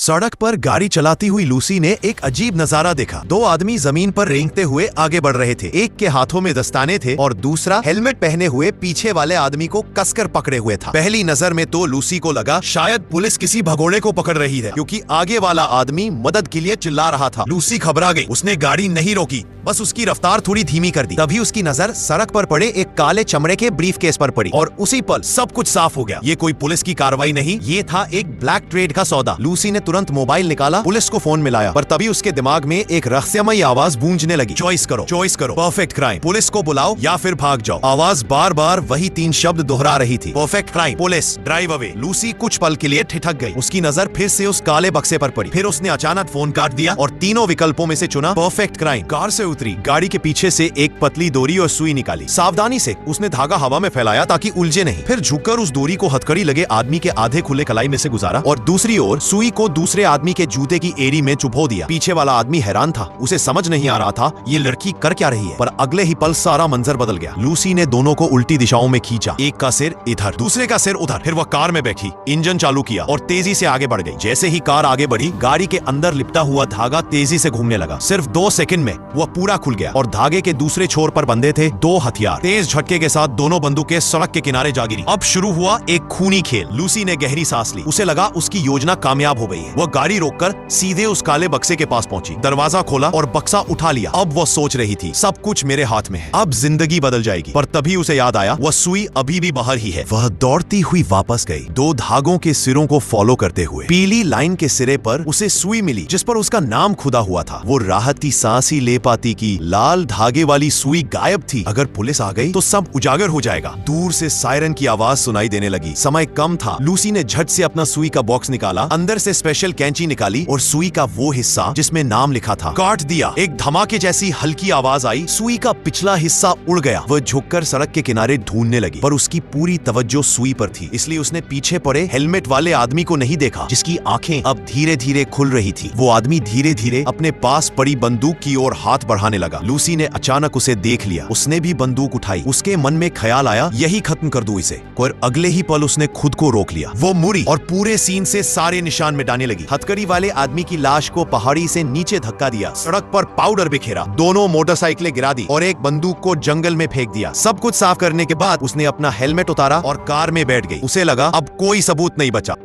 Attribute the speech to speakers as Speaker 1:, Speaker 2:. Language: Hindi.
Speaker 1: सड़क पर गाड़ी चलाती हुई लूसी ने एक अजीब नजारा देखा। दो आदमी जमीन पर रेंगते हुए आगे बढ़ रहे थे। एक के हाथों में दस्ताने थे और दूसरा हेलमेट पहने हुए पीछे वाले आदमी को कसकर पकड़े हुए था। पहली नजर में तो लूसी को लगा शायद पुलिस किसी भगोड़े को पकड़ रही है, क्योंकि आगे वाला आदमी मदद के लिए चिल्ला रहा था। लूसी घबरा गई। उसने गाड़ी नहीं रोकी, बस उसकी रफ्तार थोड़ी धीमी कर दी। तभी उसकी नजर सड़क पर पड़े एक काले चमड़े के ब्रीफ केस पर पड़ी और उसी पल सब कुछ साफ हो गया। ये कोई पुलिस की कार्रवाई नहीं, ये था एक ब्लैक ट्रेड का सौदा। लूसी ने तुरंत मोबाइल निकाला, पुलिस को फोन मिलाया, पर तभी उसके दिमाग में एक रहस्यमयी आवाज गूंजने लगी। चॉइस करो, परफेक्ट क्राइम, पुलिस को बुलाओ या फिर भाग जाओ। आवाज बार बार वही 3 शब्द दोहरा रही थी, perfect crime, police, drive away. Lucy कुछ पल के लिए ठिठक गई। उसकी नजर फिर से उस काले बक्से पर पड़ी। फिर उसने अचानक फोन काट दिया और तीनों विकल्पों में से चुना परफेक्ट क्राइम। कार से उतरी, गाड़ी के पीछे से एक पतली डोरी और सुई निकाली। सावधानी से उसने धागा हवा में फैलाया ताकि उलझे नहीं। फिर झुककर उस डोरी को हथकड़ी लगे आदमी के आधे खुले कलाई में से गुजारा और दूसरी ओर सुई को दूसरे आदमी के जूते की एड़ी में चुभो दिया। पीछे वाला आदमी हैरान था, उसे समझ नहीं आ रहा था ये लड़की कर क्या रही है, पर अगले ही पल सारा मंजर बदल गया। लूसी ने दोनों को उल्टी दिशाओं में खींचा, एक का सिर इधर, दूसरे का सिर उधर। फिर वह कार में बैठी, इंजन चालू किया और तेजी से आगे बढ़ गई। जैसे ही कार आगे बढ़ी, गाड़ी के अंदर लिपटा हुआ धागा तेजी से घूमने लगा। सिर्फ 2 सेकंड में वह पूरा खुल गया और धागे के दूसरे छोर पर बंधे थे 2 हथियार। तेज झटके के साथ दोनों बंदूकें सड़क के किनारे जा गिरी। अब शुरू हुआ एक खूनी खेल। लूसी ने गहरी सांस ली। उसे लगा उसकी योजना कामयाब हो गई है। वह गाड़ी रोककर सीधे उस काले बक्से के पास पहुंची, दरवाजा खोला और बक्सा उठा लिया। अब वह सोच रही थी, सब कुछ मेरे हाथ में है, अब जिंदगी बदल जाएगी। पर तभी उसे याद आया, वह सुई अभी भी बाहर ही है। वह दौड़ती हुई वापस गई, 2 धागों के सिरों को फॉलो करते हुए। पीली लाइन के सिरे पर उसे सुई मिली जिस पर उसका नाम खुदा हुआ था। वो राहत की सांस ही ले पाती कि लाल धागे वाली सुई गायब थी। अगर पुलिस आ गई तो सब उजागर हो जाएगा। दूर से सायरन की आवाज सुनाई देने लगी। समय कम था। लूसी ने झट से अपना सुई का बॉक्स निकाला, अंदर से स्पेशल कैंची निकाली और सुई का वो हिस्सा जिसमें नाम लिखा था काट दिया। एक धमाके जैसी हल्की आवाज आई, सुई का पिछला हिस्सा उड़ गया। वह झुककर सड़क के किनारे ढूंढने लगी, पर उसकी पूरी तवज्जो सुई पर थी, इसलिए उसने पीछे पड़े हेलमेट वाले आदमी को नहीं देखा, जिसकी आंखें अब धीरे धीरे खुल रही थी। वो आदमी धीरे धीरे अपने पास पड़ी बंदूक की ओर हाथ बढ़ाने लगा। लूसी ने अचानक उसे देख लिया। उसने भी बंदूक उठाई। उसके मन में ख्याल आया, यही खत्म कर दूं इसे, पर अगले ही पल उसने खुद को रोक लिया। वो मुड़ी और पूरे सीन से सारे निशान मिटाने लगी। हथकड़ी वाले आदमी की लाश को पहाड़ी से नीचे धक्का दिया, सड़क पर पाउडर बिखेरा, दोनों मोटरसाइकिलें गिरा दी और एक बंदूक को जंगल में फेंक दिया। सब कुछ साफ करने के बाद उसने अपना हेलमेट उतारा और कार में बैठ गई। उसे लगा अब कोई सबूत नहीं बचा।